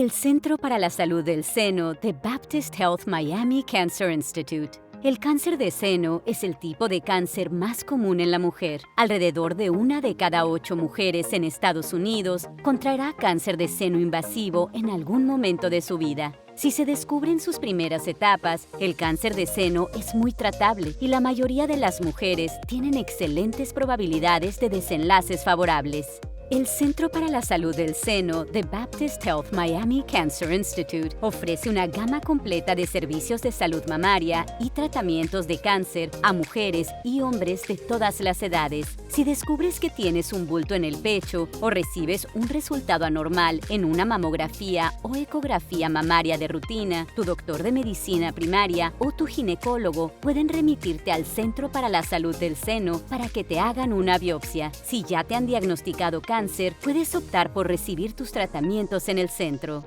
El Centro para la Salud del Seno de Baptist Health Miami Cancer Institute. El cáncer de seno es el tipo de cáncer más común en la mujer. Alrededor de 1 de cada 8 mujeres en Estados Unidos contraerá cáncer de seno invasivo en algún momento de su vida. Si se descubre en sus primeras etapas, el cáncer de seno es muy tratable y la mayoría de las mujeres tienen excelentes probabilidades de desenlaces favorables. El Centro para la Salud del Seno de Baptist Health Miami Cancer Institute ofrece una gama completa de servicios de salud mamaria y tratamientos de cáncer a mujeres y hombres de todas las edades. Si descubres que tienes un bulto en el pecho o recibes un resultado anormal en una mamografía o ecografía mamaria de rutina, tu doctor de medicina primaria o tu ginecólogo pueden remitirte al Centro para la Salud del Seno para que te hagan una biopsia. Si ya te han diagnosticado cáncer, puedes optar por recibir tus tratamientos en el centro.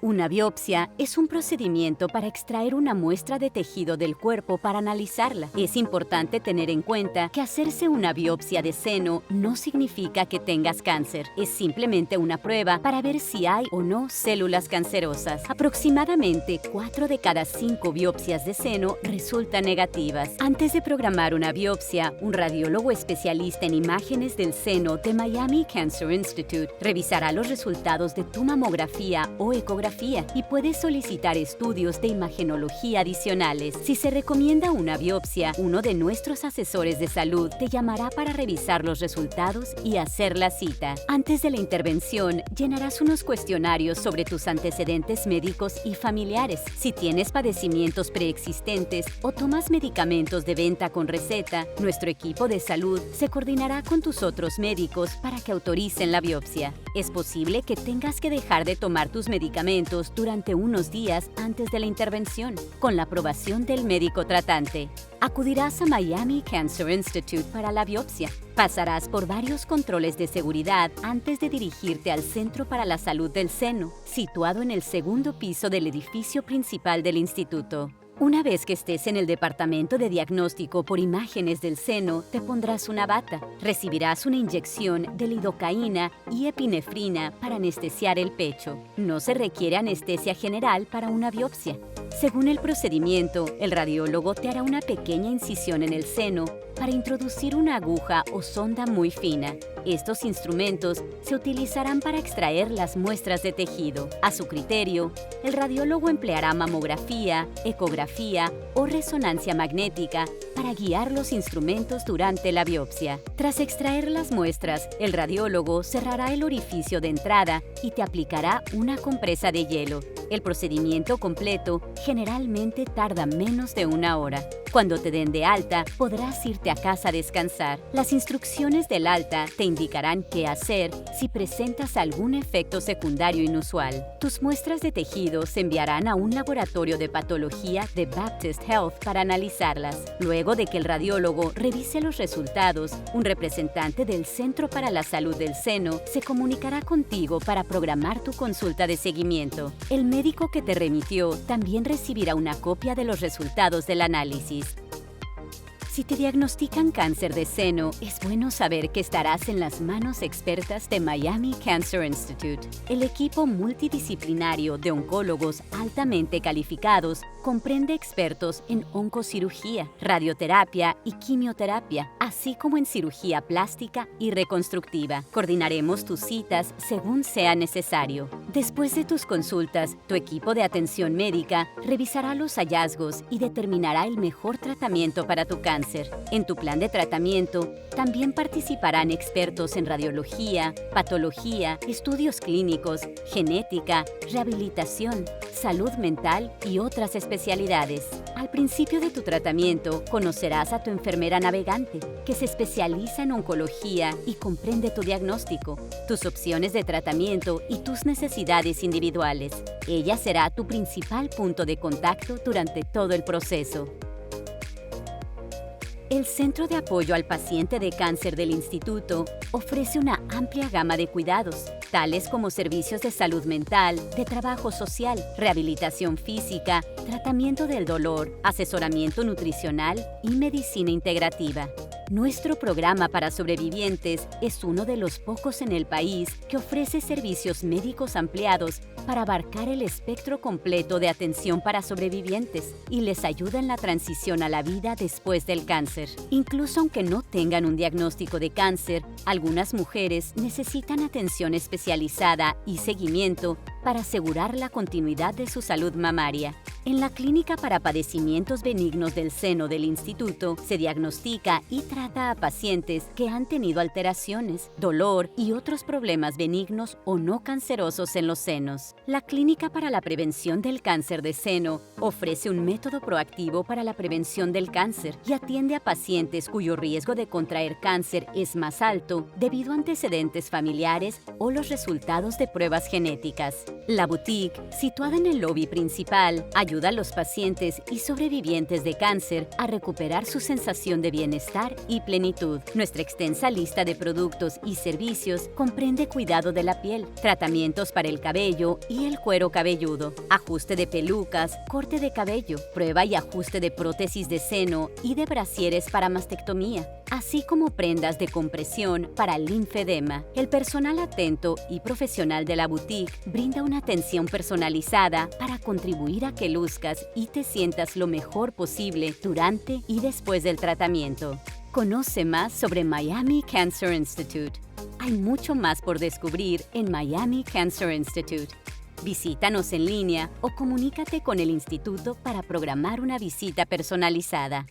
Una biopsia es un procedimiento para extraer una muestra de tejido del cuerpo para analizarla. Es importante tener en cuenta que hacerse una biopsia de seno no significa que tengas cáncer. Es simplemente una prueba para ver si hay o no células cancerosas. Aproximadamente 4 de cada 5 biopsias de seno resultan negativas. Antes de programar una biopsia, un radiólogo especialista en imágenes del seno de Miami Cancer Institute revisará los resultados de tu mamografía o ecografía y puedes solicitar estudios de imagenología adicionales. Si se recomienda una biopsia, uno de nuestros asesores de salud te llamará para revisar los resultados y hacer la cita. Antes de la intervención, llenarás unos cuestionarios sobre tus antecedentes médicos y familiares. Si tienes padecimientos preexistentes o tomas medicamentos de venta con receta, nuestro equipo de salud se coordinará con tus otros médicos para que autoricen la biopsia. Es posible que tengas que dejar de tomar tus medicamentos durante unos días antes de la intervención, con la aprobación del médico tratante. Acudirás a Miami Cancer Institute para la biopsia. Pasarás por varios controles de seguridad antes de dirigirte al Centro para la Salud del Seno, situado en el segundo piso del edificio principal del instituto. Una vez que estés en el departamento de diagnóstico por imágenes del seno, te pondrás una bata. Recibirás una inyección de lidocaína y epinefrina para anestesiar el pecho. No se requiere anestesia general para una biopsia. Según el procedimiento, el radiólogo te hará una pequeña incisión en el seno para introducir una aguja o sonda muy fina. Estos instrumentos se utilizarán para extraer las muestras de tejido. A su criterio, el radiólogo empleará mamografía, ecografía o resonancia magnética para guiar los instrumentos durante la biopsia. Tras extraer las muestras, el radiólogo cerrará el orificio de entrada y te aplicará una compresa de hielo. El procedimiento completo generalmente tarda menos de 1 hora. Cuando te den de alta, podrás irte a casa a descansar. Las instrucciones del alta te indicarán qué hacer si presentas algún efecto secundario inusual. Tus muestras de tejido se enviarán a un laboratorio de patología de Baptist Health para analizarlas. Luego de que el radiólogo revise los resultados, un representante del Centro para la Salud del Seno se comunicará contigo para programar tu consulta de seguimiento. El médico que te remitió también recibirá una copia de los resultados del análisis. Si te diagnostican cáncer de seno, es bueno saber que estarás en las manos expertas de Miami Cancer Institute. El equipo multidisciplinario de oncólogos altamente calificados comprende expertos en oncocirugía, radioterapia y quimioterapia, así como en cirugía plástica y reconstructiva. Coordinaremos tus citas según sea necesario. Después de tus consultas, tu equipo de atención médica revisará los hallazgos y determinará el mejor tratamiento para tu cáncer. En tu plan de tratamiento también participarán expertos en radiología, patología, estudios clínicos, genética, rehabilitación, salud mental y otras especialidades. Al principio de tu tratamiento, conocerás a tu enfermera navegante, que se especializa en oncología y comprende tu diagnóstico, tus opciones de tratamiento y tus necesidades individuales. Ella será tu principal punto de contacto durante todo el proceso. El Centro de Apoyo al Paciente de Cáncer del Instituto ofrece una amplia gama de cuidados, tales como servicios de salud mental, de trabajo social, rehabilitación física, tratamiento del dolor, asesoramiento nutricional y medicina integrativa. Nuestro programa para sobrevivientes es uno de los pocos en el país que ofrece servicios médicos ampliados para abarcar el espectro completo de atención para sobrevivientes y les ayuda en la transición a la vida después del cáncer. Incluso aunque no tengan un diagnóstico de cáncer, algunas mujeres necesitan atención especializada y seguimiento para asegurar la continuidad de su salud mamaria. En la Clínica para Padecimientos Benignos del Seno del Instituto se diagnostica y trata a pacientes que han tenido alteraciones, dolor y otros problemas benignos o no cancerosos en los senos. La Clínica para la Prevención del Cáncer de Seno ofrece un método proactivo para la prevención del cáncer y atiende a pacientes cuyo riesgo de contraer cáncer es más alto debido a antecedentes familiares o los resultados de pruebas genéticas. La boutique, situada en el lobby principal, ayuda a los pacientes y sobrevivientes de cáncer a recuperar su sensación de bienestar y plenitud. Nuestra extensa lista de productos y servicios comprende cuidado de la piel, tratamientos para el cabello y el cuero cabelludo, ajuste de pelucas, corte de cabello, prueba y ajuste de prótesis de seno y de brasieres para mastectomía, así como prendas de compresión para linfedema. El personal atento y profesional de la boutique brinda una atención personalizada para contribuir a que luzcas y te sientas lo mejor posible durante y después del tratamiento. Conoce más sobre Miami Cancer Institute. Hay mucho más por descubrir en Miami Cancer Institute. Visítanos en línea o comunícate con el instituto para programar una visita personalizada.